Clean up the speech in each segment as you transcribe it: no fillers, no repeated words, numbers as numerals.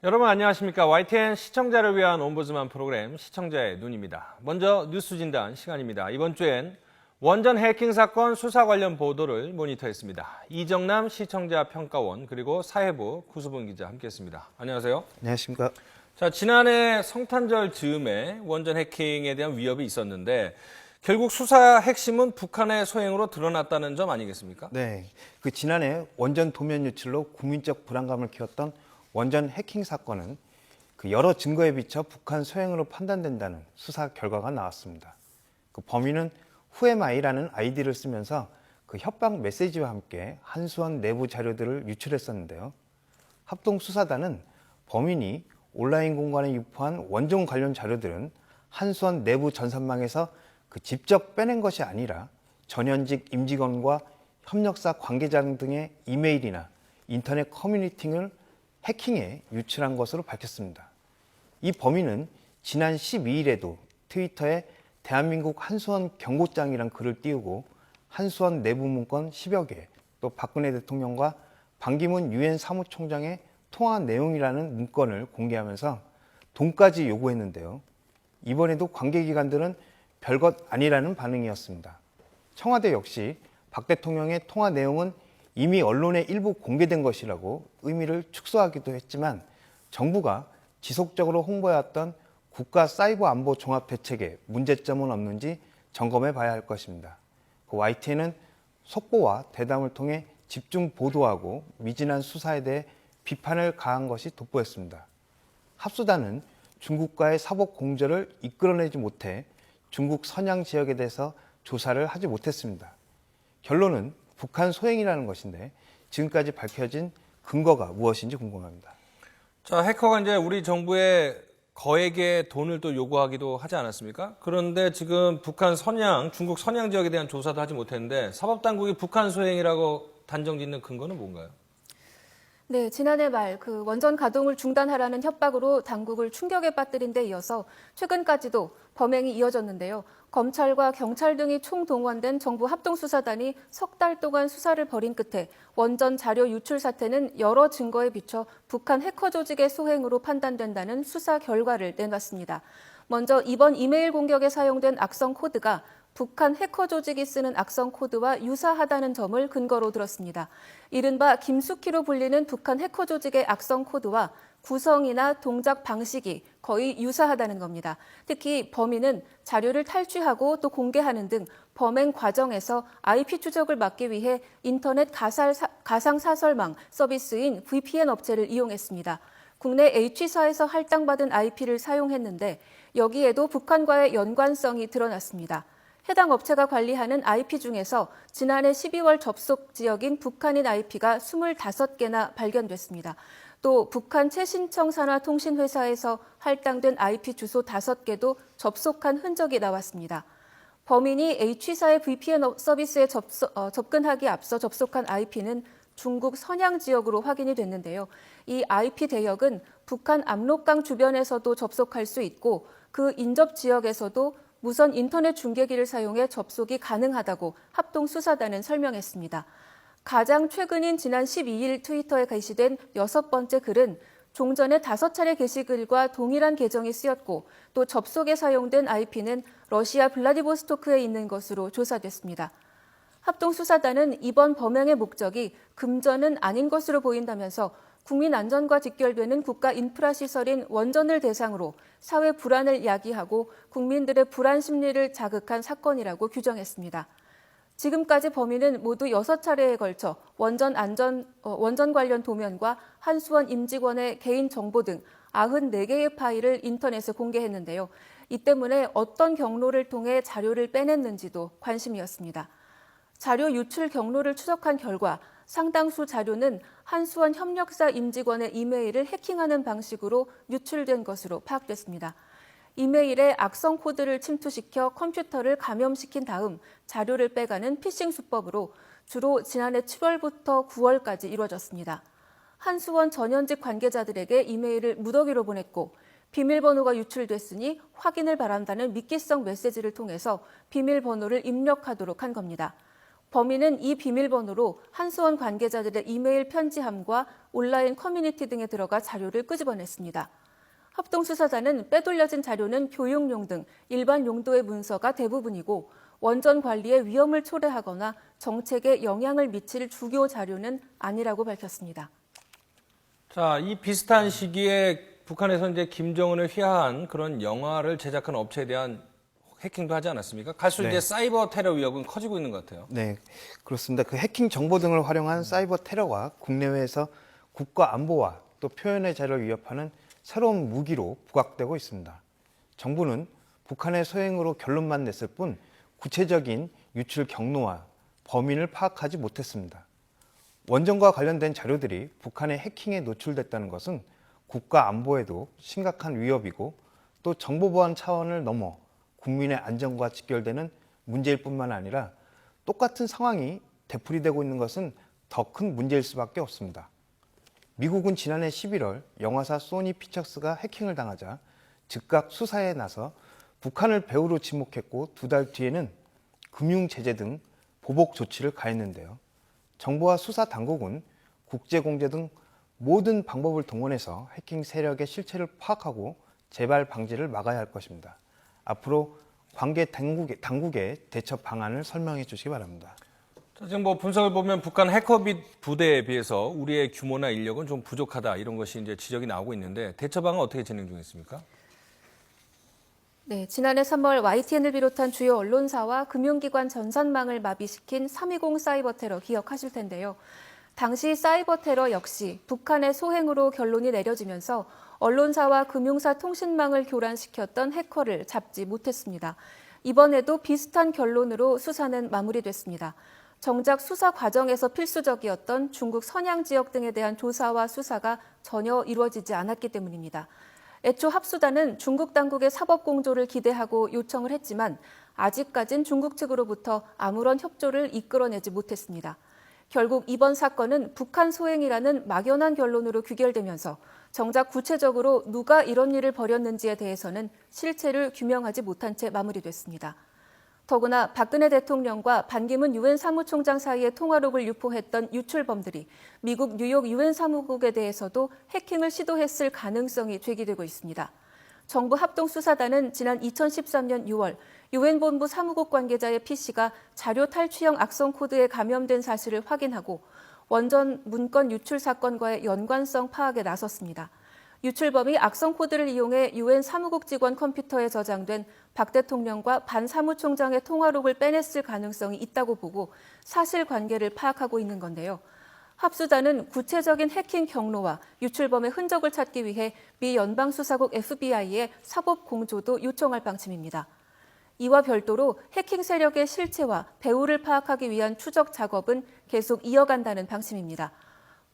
여러분 안녕하십니까? YTN 시청자를 위한 옴부즈만 프로그램 시청자의 눈입니다. 먼저 뉴스 진단 시간입니다. 이번 주엔 원전 해킹 사건 수사 관련 보도를 모니터했습니다. 이정남 시청자 평가원 그리고 사회부 구수분 기자 함께했습니다. 안녕하세요. 안녕하십니까. 자, 지난해 성탄절 즈음에 원전 해킹에 대한 위협이 있었는데 결국 수사 핵심은 북한의 소행으로 드러났다는 점 아니겠습니까? 네, 지난해 원전 도면 유출로 국민적 불안감을 키웠던 원전 해킹 사건은 여러 증거에 비춰 북한 소행으로 판단된다는 수사 결과가 나왔습니다. 범인은 후에마이라는 아이디를 쓰면서 협박 메시지와 함께 한수원 내부 자료들을 유출했었는데요. 합동수사단은 범인이 온라인 공간에 유포한 원전 관련 자료들은 한수원 내부 전산망에서 직접 빼낸 것이 아니라 전현직 임직원과 협력사 관계자 등의 이메일이나 인터넷 커뮤니티를 해킹해 유출한 것으로 밝혔습니다. 이 범인은 지난 12일에도 트위터에 대한민국 한수원 경고장이란 글을 띄우고 한수원 내부 문건 10여 개, 또 박근혜 대통령과 반기문 유엔 사무총장의 통화 내용이라는 문건을 공개하면서 돈까지 요구했는데요. 이번에도 관계기관들은 별것 아니라는 반응이었습니다. 청와대 역시 박 대통령의 통화 내용은 이미 언론에 일부 공개된 것이라고 의미를 축소하기도 했지만 정부가 지속적으로 홍보해왔던 국가사이버안보종합대책에 문제점은 없는지 점검해 봐야 할 것입니다. YTN은 속보와 대담을 통해 집중 보도하고 미진한 수사에 대해 비판을 가한 것이 돋보였습니다. 합수단은 중국과의 사법 공조를 이끌어내지 못해 중국 선양 지역에 대해서 조사를 하지 못했습니다. 결론은 북한 소행이라는 것인데 지금까지 밝혀진 근거가 무엇인지 궁금합니다. 자, 해커가 이제 우리 정부에 거액의 돈을 또 요구하기도 하지 않았습니까? 그런데 지금 북한 선양, 중국 선양 지역에 대한 조사도 하지 못했는데 사법당국이 북한 소행이라고 단정짓는 근거는 뭔가요? 네, 지난해 말 원전 가동을 중단하라는 협박으로 당국을 충격에 빠뜨린 데 이어서 최근까지도 범행이 이어졌는데요. 검찰과 경찰 등이 총동원된 정부 합동수사단이 석 달 동안 수사를 벌인 끝에 원전 자료 유출 사태는 여러 증거에 비춰 북한 해커 조직의 소행으로 판단된다는 수사 결과를 내놨습니다. 먼저 이번 이메일 공격에 사용된 악성 코드가 북한 해커 조직이 쓰는 악성 코드와 유사하다는 점을 근거로 들었습니다. 이른바 김숙희로 불리는 북한 해커 조직의 악성 코드와 구성이나 동작 방식이 거의 유사하다는 겁니다. 특히 범인은 자료를 탈취하고 또 공개하는 등 범행 과정에서 IP 추적을 막기 위해 인터넷 가상사설망 서비스인 VPN 업체를 이용했습니다. 국내 H사에서 할당받은 IP를 사용했는데 여기에도 북한과의 연관성이 드러났습니다. 해당 업체가 관리하는 IP 중에서 지난해 12월 접속 지역인 북한인 IP가 25개나 발견됐습니다. 또 북한 최신청 산하통신회사에서 할당된 IP 주소 5개도 접속한 흔적이 나왔습니다. 범인이 H사의 VPN 서비스에 접근하기 앞서 접속한 IP는 중국 선양 지역으로 확인이 됐는데요. 이 IP 대역은 북한 압록강 주변에서도 접속할 수 있고 그 인접 지역에서도 무선 인터넷 중계기를 사용해 접속이 가능하다고 합동수사단은 설명했습니다. 가장 최근인 지난 12일 트위터에 게시된 6번째 글은 종전에 5차례 게시글과 동일한 계정이 쓰였고 또 접속에 사용된 IP는 러시아 블라디보스토크에 있는 것으로 조사됐습니다. 합동수사단은 이번 범행의 목적이 금전은 아닌 것으로 보인다면서 국민 안전과 직결되는 국가 인프라 시설인 원전을 대상으로 사회 불안을 야기하고 국민들의 불안 심리를 자극한 사건이라고 규정했습니다. 지금까지 범인은 모두 6차례에 걸쳐 원전 관련 도면과 한수원 임직원의 개인 정보 등 94개의 파일을 인터넷에 공개했는데요. 이 때문에 어떤 경로를 통해 자료를 빼냈는지도 관심이었습니다. 자료 유출 경로를 추적한 결과 상당수 자료는 한수원 협력사 임직원의 이메일을 해킹하는 방식으로 유출된 것으로 파악됐습니다. 이메일에 악성 코드를 침투시켜 컴퓨터를 감염시킨 다음 자료를 빼가는 피싱 수법으로 주로 지난해 7월부터 9월까지 이루어졌습니다. 한수원 전현직 관계자들에게 이메일을 무더기로 보냈고 비밀번호가 유출됐으니 확인을 바란다는 미끼성 메시지를 통해서 비밀번호를 입력하도록 한 겁니다. 범인은 이 비밀번호로 한수원 관계자들의 이메일 편지함과 온라인 커뮤니티 등에 들어가 자료를 끄집어냈습니다. 합동수사단은 빼돌려진 자료는 교육용 등 일반 용도의 문서가 대부분이고 원전 관리에 위험을 초래하거나 정책에 영향을 미칠 주요 자료는 아니라고 밝혔습니다. 자, 이 비슷한 시기에 북한에서 이제 김정은을 휘하한 그런 영화를 제작한 업체에 대한 해킹도 하지 않았습니까? 갈수록 네. 이제 사이버 테러 위협은 커지고 있는 것 같아요. 네, 그렇습니다. 그 해킹 정보 등을 활용한 사이버 테러가 국내외에서 국가 안보와 또 표현의 자유를 위협하는 새로운 무기로 부각되고 있습니다. 정부는 북한의 소행으로 결론만 냈을 뿐 구체적인 유출 경로와 범인을 파악하지 못했습니다. 원전과 관련된 자료들이 북한의 해킹에 노출됐다는 것은 국가 안보에도 심각한 위협이고 또 정보 보안 차원을 넘어 국민의 안전과 직결되는 문제일 뿐만 아니라 똑같은 상황이 되풀이되고 있는 것은 더 큰 문제일 수밖에 없습니다. 미국은 지난해 11월 영화사 소니 피처스가 해킹을 당하자 즉각 수사에 나서 북한을 배후로 지목했고 2달 뒤에는 금융 제재 등 보복 조치를 가했는데요. 정부와 수사 당국은 국제 공제 등 모든 방법을 동원해서 해킹 세력의 실체를 파악하고 재발 방지를 막아야 할 것입니다. 앞으로 관계 당국의 대처 방안을 설명해 주시기 바랍니다. 자, 지금 뭐 분석을 보면 북한 해커빗 부대에 비해서 우리의 규모나 인력은 좀 부족하다 이런 것이 이제 지적이 나오고 있는데 대처 방안 어떻게 진행 중에 있습니까? 네, 지난해 3월 YTN을 비롯한 주요 언론사와 금융기관 전산망을 마비시킨 3.20 사이버 테러 기억하실 텐데요. 당시 사이버 테러 역시 북한의 소행으로 결론이 내려지면서 언론사와 금융사 통신망을 교란시켰던 해커를 잡지 못했습니다. 이번에도 비슷한 결론으로 수사는 마무리됐습니다. 정작 수사 과정에서 필수적이었던 중국 선양 지역 등에 대한 조사와 수사가 전혀 이루어지지 않았기 때문입니다. 애초 합수단은 중국 당국의 사법 공조를 기대하고 요청을 했지만 아직까진 중국 측으로부터 아무런 협조를 이끌어내지 못했습니다. 결국 이번 사건은 북한 소행이라는 막연한 결론으로 귀결되면서 정작 구체적으로 누가 이런 일을 벌였는지에 대해서는 실체를 규명하지 못한 채 마무리됐습니다. 더구나 박근혜 대통령과 반기문 유엔 사무총장 사이의 통화록을 유포했던 유출범들이 미국 뉴욕 유엔 사무국에 대해서도 해킹을 시도했을 가능성이 제기되고 있습니다. 정부 합동수사단은 지난 2013년 6월 유엔 본부 사무국 관계자의 PC가 자료 탈취형 악성 코드에 감염된 사실을 확인하고 원전 문건 유출 사건과의 연관성 파악에 나섰습니다. 유출범이 악성 코드를 이용해 유엔 사무국 직원 컴퓨터에 저장된 박 대통령과 반 사무총장의 통화록을 빼냈을 가능성이 있다고 보고 사실관계를 파악하고 있는 건데요. 합수단은 구체적인 해킹 경로와 유출범의 흔적을 찾기 위해 미 연방수사국 FBI에 사법 공조도 요청할 방침입니다. 이와 별도로 해킹 세력의 실체와 배후를 파악하기 위한 추적 작업은 계속 이어간다는 방침입니다.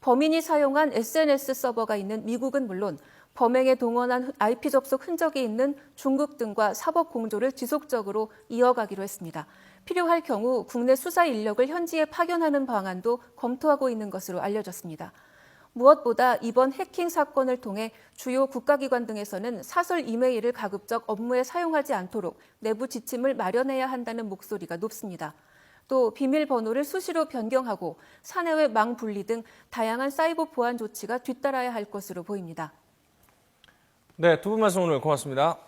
범인이 사용한 SNS 서버가 있는 미국은 물론 범행에 동원한 IP 접속 흔적이 있는 중국 등과 사법 공조를 지속적으로 이어가기로 했습니다. 필요할 경우 국내 수사 인력을 현지에 파견하는 방안도 검토하고 있는 것으로 알려졌습니다. 무엇보다 이번 해킹 사건을 통해 주요 국가기관 등에서는 사설 이메일을 가급적 업무에 사용하지 않도록 내부 지침을 마련해야 한다는 목소리가 높습니다. 또 비밀번호를 수시로 변경하고 사내외 망 분리 등 다양한 사이버 보안 조치가 뒤따라야 할 것으로 보입니다. 네, 두 분 말씀 오늘 고맙습니다.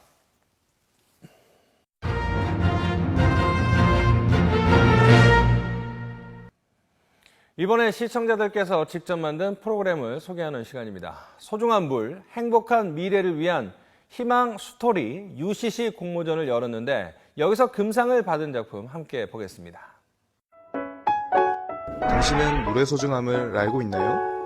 이번엔 시청자들께서 직접 만든 프로그램을 소개하는 시간입니다. 소중한 물, 행복한 미래를 위한 희망 스토리 UCC 공모전을 열었는데 여기서 금상을 받은 작품 함께 보겠습니다. 당신은 물의 소중함을 알고 있나요?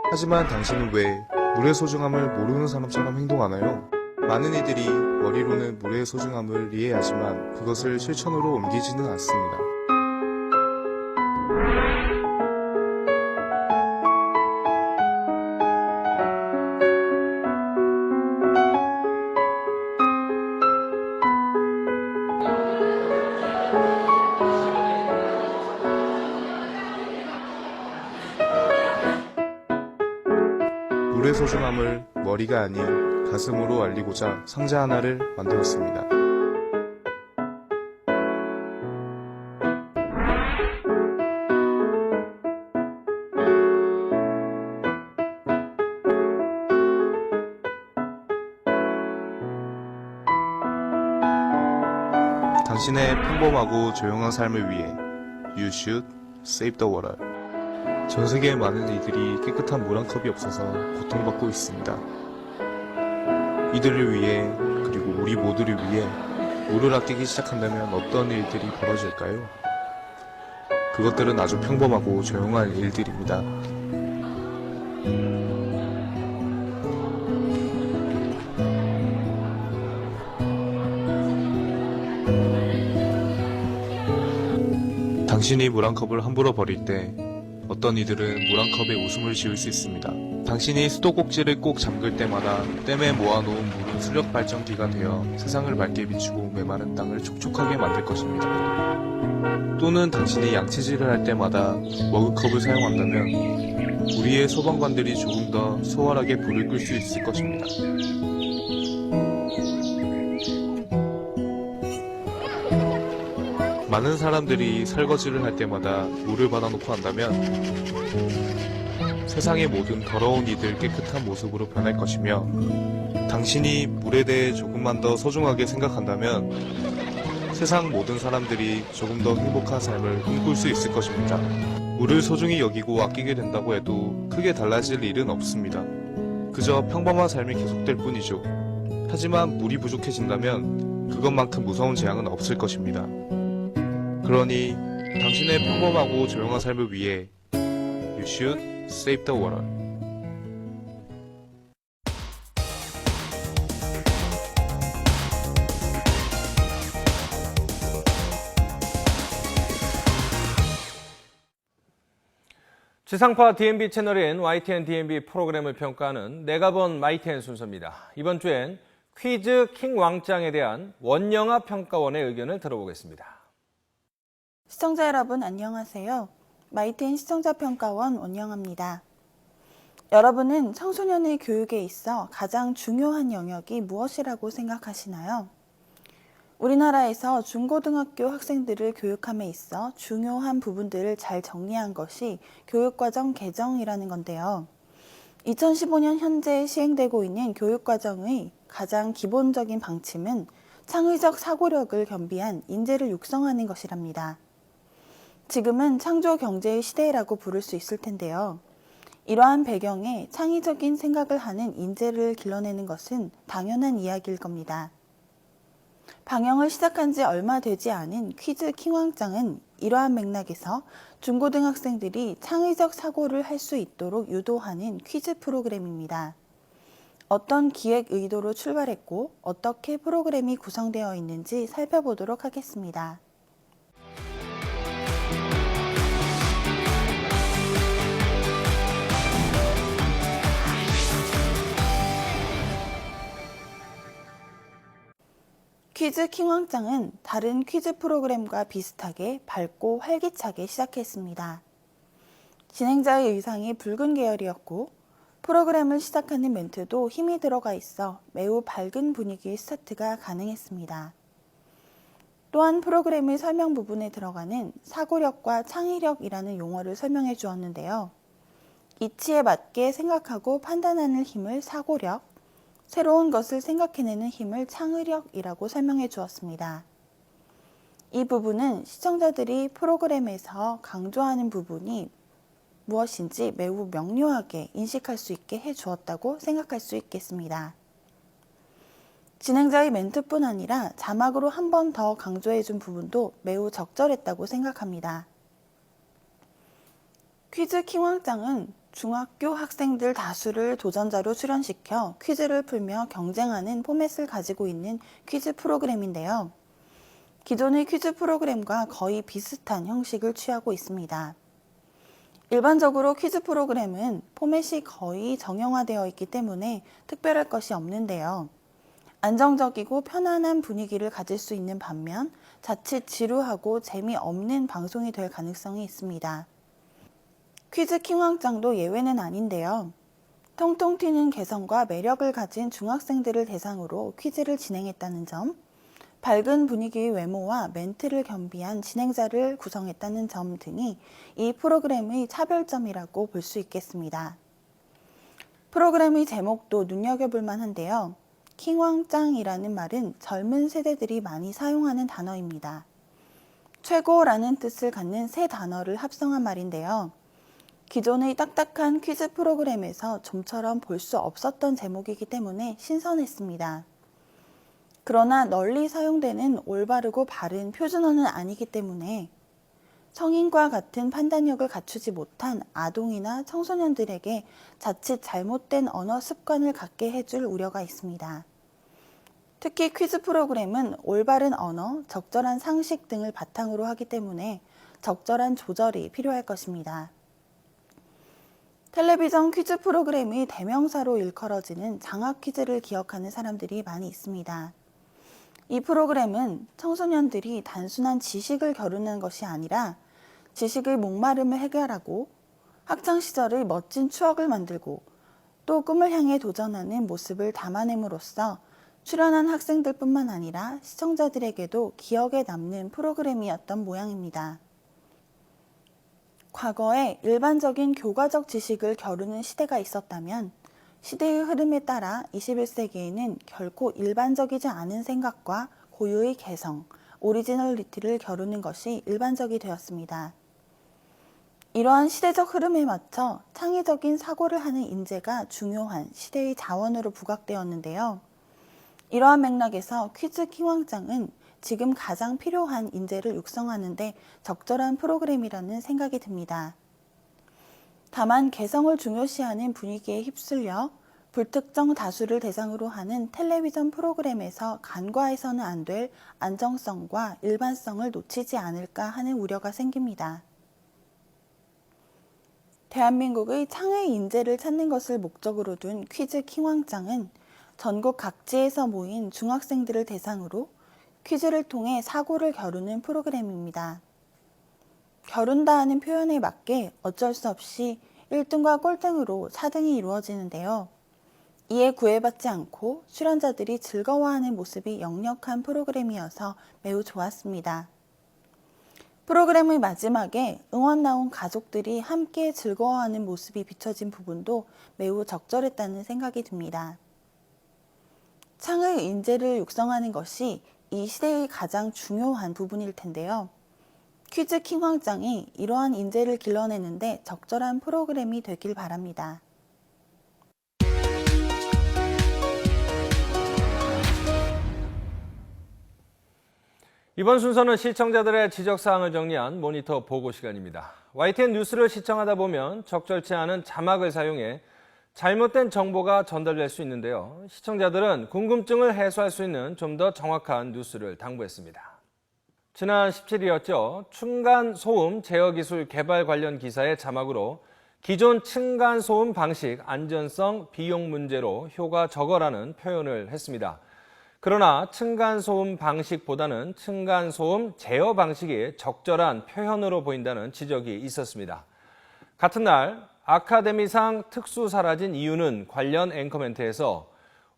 하지만 당신은 왜 물의 소중함을 모르는 사람처럼 행동하나요? 많은 이들이 머리로는 물의 소중함을 이해하지만 그것을 실천으로 옮기지는 않습니다. 물의 소중함을 머리가 아닌 가슴으로 알리고자 상자 하나를 만들었습니다. 당신의 평범하고 조용한 삶을 위해 You should save the water. 전 세계의 많은 이들이 깨끗한 물 한 컵이 없어서 고통받고 있습니다. 이들을 위해 그리고 우리 모두를 위해 물을 아끼기 시작한다면 어떤 일들이 벌어질까요? 그것들은 아주 평범하고 조용한 일들입니다. 당신이 물 한 컵을 함부로 버릴 때 어떤 이들은 물 한 컵에 웃음을 지을 수 있습니다. 당신이 수도꼭지를 꼭 잠글 때마다 댐에 모아놓은 물은 수력 발전기가 되어 세상을 맑게 비추고 메마른 땅을 촉촉하게 만들 것입니다. 또는 당신이 양치질을 할 때마다 머그컵을 사용한다면 우리의 소방관들이 조금 더 수월하게 불을 끌 수 있을 것입니다. 많은 사람들이 설거지를 할 때마다 물을 받아놓고 한다면 세상의 모든 더러운 이들 깨끗한 모습으로 변할 것이며 당신이 물에 대해 조금만 더 소중하게 생각한다면 세상 모든 사람들이 조금 더 행복한 삶을 꿈꿀 수 있을 것입니다. 물을 소중히 여기고 아끼게 된다고 해도 크게 달라질 일은 없습니다. 그저 평범한 삶이 계속될 뿐이죠. 하지만 물이 부족해진다면 그것만큼 무서운 재앙은 없을 것입니다. 그러니 당신의 평범하고 조용한 삶을 위해 You should save the water. 지상파 DMB 채널인 YTN DMB 프로그램을 평가하는 내가 본 YTN 순서입니다. 이번 주엔 퀴즈 킹 왕짱에 대한 원영아 평가원의 의견을 들어보겠습니다. 시청자 여러분 안녕하세요. YTN 시청자평가원 원영아입니다. 여러분은 청소년의 교육에 있어 가장 중요한 영역이 무엇이라고 생각하시나요? 우리나라에서 중고등학교 학생들을 교육함에 있어 중요한 부분들을 잘 정리한 것이 교육과정 개정이라는 건데요. 2015년 현재 시행되고 있는 교육과정의 가장 기본적인 방침은 창의적 사고력을 겸비한 인재를 육성하는 것이랍니다. 지금은 창조 경제의 시대라고 부를 수 있을 텐데요. 이러한 배경에 창의적인 생각을 하는 인재를 길러내는 것은 당연한 이야기일 겁니다. 방영을 시작한 지 얼마 되지 않은 퀴즈 킹왕짱은 이러한 맥락에서 중고등학생들이 창의적 사고를 할 수 있도록 유도하는 퀴즈 프로그램입니다. 어떤 기획 의도로 출발했고 어떻게 프로그램이 구성되어 있는지 살펴보도록 하겠습니다. 퀴즈 킹왕짱은 다른 퀴즈 프로그램과 비슷하게 밝고 활기차게 시작했습니다. 진행자의 의상이 붉은 계열이었고 프로그램을 시작하는 멘트도 힘이 들어가 있어 매우 밝은 분위기의 스타트가 가능했습니다. 또한 프로그램의 설명 부분에 들어가는 사고력과 창의력이라는 용어를 설명해 주었는데요. 이치에 맞게 생각하고 판단하는 힘을 사고력, 새로운 것을 생각해내는 힘을 창의력이라고 설명해 주었습니다. 이 부분은 시청자들이 프로그램에서 강조하는 부분이 무엇인지 매우 명료하게 인식할 수 있게 해주었다고 생각할 수 있겠습니다. 진행자의 멘트뿐 아니라 자막으로 한 번 더 강조해준 부분도 매우 적절했다고 생각합니다. 퀴즈 킹왕짱은 중학교 학생들 다수를 도전자로 출연시켜 퀴즈를 풀며 경쟁하는 포맷을 가지고 있는 퀴즈 프로그램인데요. 기존의 퀴즈 프로그램과 거의 비슷한 형식을 취하고 있습니다. 일반적으로 퀴즈 프로그램은 포맷이 거의 정형화되어 있기 때문에 특별할 것이 없는데요. 안정적이고 편안한 분위기를 가질 수 있는 반면 자칫 지루하고 재미없는 방송이 될 가능성이 있습니다. 퀴즈 킹왕짱도 예외는 아닌데요. 통통 튀는 개성과 매력을 가진 중학생들을 대상으로 퀴즈를 진행했다는 점, 밝은 분위기의 외모와 멘트를 겸비한 진행자를 구성했다는 점 등이 이 프로그램의 차별점이라고 볼 수 있겠습니다. 프로그램의 제목도 눈여겨볼 만한데요. 킹왕짱이라는 말은 젊은 세대들이 많이 사용하는 단어입니다. 최고라는 뜻을 갖는 세 단어를 합성한 말인데요. 기존의 딱딱한 퀴즈 프로그램에서 좀처럼 볼 수 없었던 제목이기 때문에 신선했습니다. 그러나 널리 사용되는 올바르고 바른 표준어는 아니기 때문에 성인과 같은 판단력을 갖추지 못한 아동이나 청소년들에게 자칫 잘못된 언어 습관을 갖게 해줄 우려가 있습니다. 특히 퀴즈 프로그램은 올바른 언어, 적절한 상식 등을 바탕으로 하기 때문에 적절한 조절이 필요할 것입니다. 텔레비전 퀴즈 프로그램의 대명사로 일컬어지는 장학 퀴즈를 기억하는 사람들이 많이 있습니다. 이 프로그램은 청소년들이 단순한 지식을 겨루는 것이 아니라 지식의 목마름을 해결하고 학창시절의 멋진 추억을 만들고 또 꿈을 향해 도전하는 모습을 담아냄으로써 출연한 학생들뿐만 아니라 시청자들에게도 기억에 남는 프로그램이었던 모양입니다. 과거에 일반적인 교과적 지식을 겨루는 시대가 있었다면 시대의 흐름에 따라 21세기에는 결코 일반적이지 않은 생각과 고유의 개성, 오리지널리티를 겨루는 것이 일반적이 되었습니다. 이러한 시대적 흐름에 맞춰 창의적인 사고를 하는 인재가 중요한 시대의 자원으로 부각되었는데요. 이러한 맥락에서 퀴즈 킹왕짱은 지금 가장 필요한 인재를 육성하는 데 적절한 프로그램이라는 생각이 듭니다. 다만 개성을 중요시하는 분위기에 휩쓸려 불특정 다수를 대상으로 하는 텔레비전 프로그램에서 간과해서는 안 될 안정성과 일반성을 놓치지 않을까 하는 우려가 생깁니다. 대한민국의 창의 인재를 찾는 것을 목적으로 둔 퀴즈 킹왕짱은 전국 각지에서 모인 중학생들을 대상으로 퀴즈를 통해 사고를 겨루는 프로그램입니다. 겨룬다 하는 표현에 맞게 어쩔 수 없이 1등과 꼴등으로 4등이 이루어지는데요. 이에 구애받지 않고 출연자들이 즐거워하는 모습이 역력한 프로그램이어서 매우 좋았습니다. 프로그램의 마지막에 응원 나온 가족들이 함께 즐거워하는 모습이 비춰진 부분도 매우 적절했다는 생각이 듭니다. 창의 인재를 육성하는 것이 이 시대의 가장 중요한 부분일 텐데요. 퀴즈 킹왕짱이 이러한 인재를 길러내는데 적절한 프로그램이 되길 바랍니다. 이번 순서는 시청자들의 지적사항을 정리한 모니터 보고 시간입니다. YTN 뉴스를 시청하다 보면 적절치 않은 자막을 사용해 잘못된 정보가 전달될 수 있는데요. 시청자들은 궁금증을 해소할 수 있는 좀 더 정확한 뉴스를 당부했습니다. 지난 17일이었죠. 층간소음 제어기술 개발 관련 기사의 자막으로 기존 층간소음 방식 안전성 비용 문제로 효과 적어라는 표현을 했습니다. 그러나 층간소음 방식보다는 층간소음 제어 방식이 적절한 표현으로 보인다는 지적이 있었습니다. 같은 날 아카데미상 특수 사라진 이유는 관련 앵커 멘트에서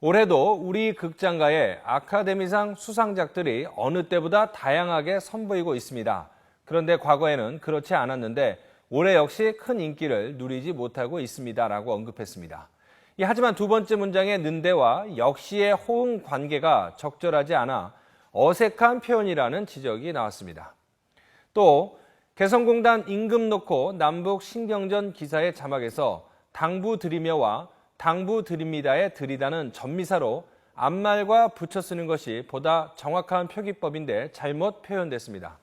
올해도 우리 극장가의 아카데미상 수상작들이 어느 때보다 다양하게 선보이고 있습니다. 그런데 과거에는 그렇지 않았는데 올해 역시 큰 인기를 누리지 못하고 있습니다라고 언급했습니다. 하지만 두 번째 문장의 는데와 역시의 호응 관계가 적절하지 않아 어색한 표현이라는 지적이 나왔습니다. 또 개성공단 임금 놓고 남북 신경전 기사의 자막에서 당부 드리며와 당부 드립니다의 드리다는 전미사로 앞말과 붙여 쓰는 것이 보다 정확한 표기법인데 잘못 표현됐습니다.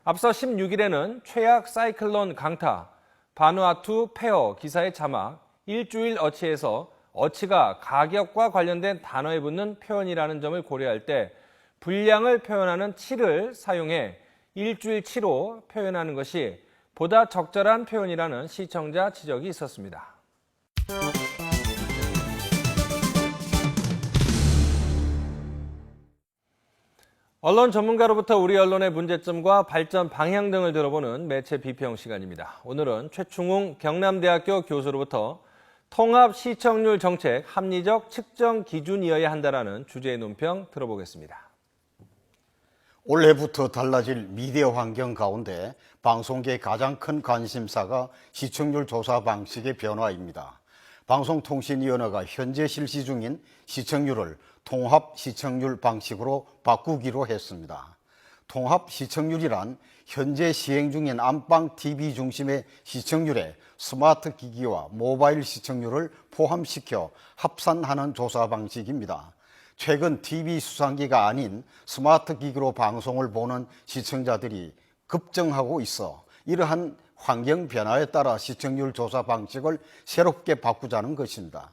앞서 16일에는 최악 사이클론 강타, 바누아투 폐허 기사의 자막, 일주일 어치에서 어치가 가격과 관련된 단어에 붙는 표현이라는 점을 고려할 때 분량을 표현하는 치를 사용해 일주일치로 표현하는 것이 보다 적절한 표현이라는 시청자 지적이 있었습니다. 언론 전문가로부터 우리 언론의 문제점과 발전 방향 등을 들어보는 매체 비평 시간입니다. 오늘은 최충웅 경남대학교 교수로부터 통합 시청률 정책 합리적 측정 기준이어야 한다라는 주제의 논평 들어보겠습니다. 올해부터 달라질 미디어 환경 가운데 방송계의 가장 큰 관심사가 시청률 조사 방식의 변화입니다. 방송통신위원회가 현재 실시 중인 시청률을 통합 시청률 방식으로 바꾸기로 했습니다. 통합 시청률이란 현재 시행 중인 안방 TV 중심의 시청률에 스마트 기기와 모바일 시청률을 포함시켜 합산하는 조사 방식입니다. 최근 TV 수상기가 아닌 스마트 기기로 방송을 보는 시청자들이 급증하고 있어 이러한 환경 변화에 따라 시청률 조사 방식을 새롭게 바꾸자는 것입니다.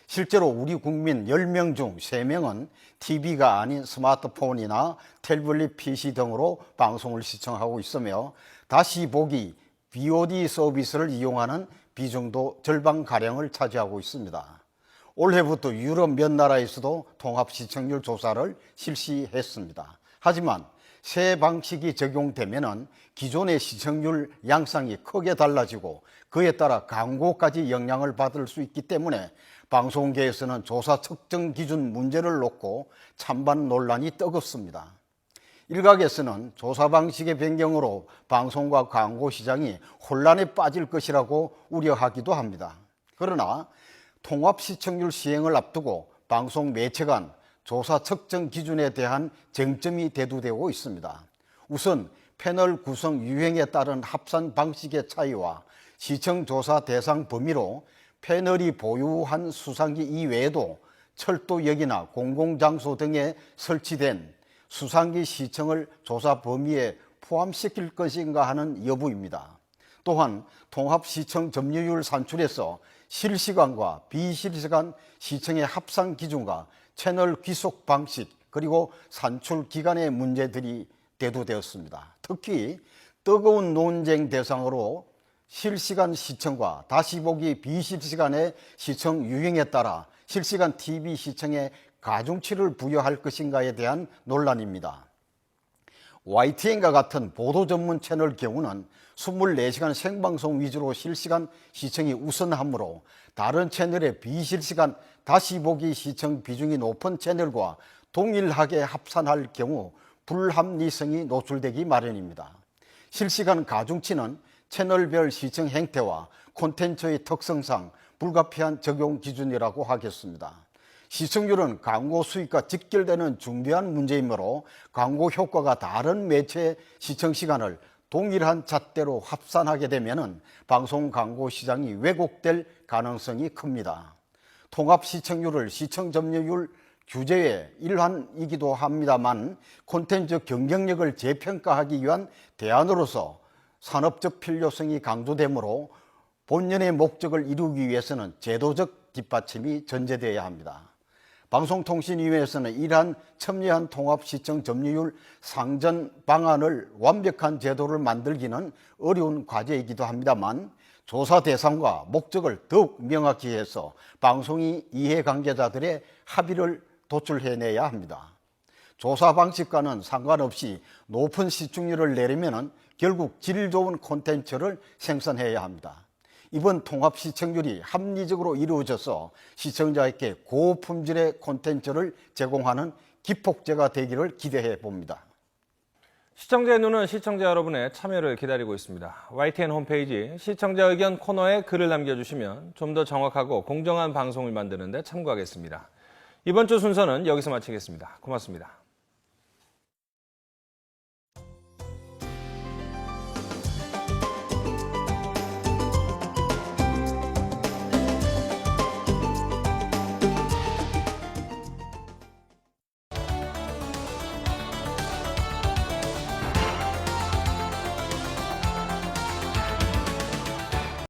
실제로 우리 국민 10명 중 3명은 TV가 아닌 스마트폰이나 태블릿 PC 등으로 방송을 시청하고 있으며 다시 보기 VOD 서비스를 이용하는 비중도 절반가량을 차지하고 있습니다. 올해부터 유럽 몇 나라에서도 통합 시청률 조사를 실시했습니다. 하지만 새 방식이 적용되면 기존의 시청률 양상이 크게 달라지고 그에 따라 광고까지 영향을 받을 수 있기 때문에 방송계에서는 조사 측정 기준 문제를 놓고 찬반 논란이 뜨겁습니다. 일각에서는 조사 방식의 변경으로 방송과 광고 시장이 혼란에 빠질 것이라고 우려하기도 합니다. 그러나 통합 시청률 시행을 앞두고 방송 매체 간 조사 측정 기준에 대한 쟁점이 대두되고 있습니다. 우선 패널 구성 유형에 따른 합산 방식의 차이와 시청 조사 대상 범위로 패널이 보유한 수상기 이외에도 철도역이나 공공장소 등에 설치된 수상기 시청을 조사 범위에 포함시킬 것인가 하는 여부입니다. 또한 통합 시청 점유율 산출에서 실시간과 비실시간 시청의 합산 기준과 채널 귀속 방식 그리고 산출 기간의 문제들이 대두되었습니다. 특히 뜨거운 논쟁 대상으로 실시간 시청과 다시 보기 비실시간의 시청 유형에 따라 실시간 TV 시청에 가중치를 부여할 것인가에 대한 논란입니다. YTN과 같은 보도 전문 채널 경우는 24시간 생방송 위주로 실시간 시청이 우선하므로 다른 채널의 비실시간 다시 보기 시청 비중이 높은 채널과 동일하게 합산할 경우 불합리성이 노출되기 마련입니다. 실시간 가중치는 채널별 시청 행태와 콘텐츠의 특성상 불가피한 적용 기준이라고 하겠습니다. 시청률은 광고 수익과 직결되는 중대한 문제이므로 광고 효과가 다른 매체의 시청 시간을 동일한 잣대로 합산하게 되면 방송 광고 시장이 왜곡될 가능성이 큽니다. 통합 시청률을 시청 점유율 규제의 일환이기도 합니다만 콘텐츠 경쟁력을 재평가하기 위한 대안으로서 산업적 필요성이 강조되므로 본연의 목적을 이루기 위해서는 제도적 뒷받침이 전제되어야 합니다. 방송통신위원회에서는 이러한 첨예한 통합 시청 점유율 상전 방안을 완벽한 제도를 만들기는 어려운 과제이기도 합니다만 조사 대상과 목적을 더욱 명확히 해서 방송이 이해관계자들의 합의를 도출해내야 합니다. 조사 방식과는 상관없이 높은 시청률을 내려면 결국 질 좋은 콘텐츠를 생산해야 합니다. 이번 통합 시청률이 합리적으로 이루어져서 시청자에게 고품질의 콘텐츠를 제공하는 기폭제가 되기를 기대해 봅니다. 시청자의 눈은 시청자 여러분의 참여를 기다리고 있습니다. YTN 홈페이지 시청자 의견 코너에 글을 남겨주시면 좀 더 정확하고 공정한 방송을 만드는 데 참고하겠습니다. 이번 주 순서는 여기서 마치겠습니다. 고맙습니다.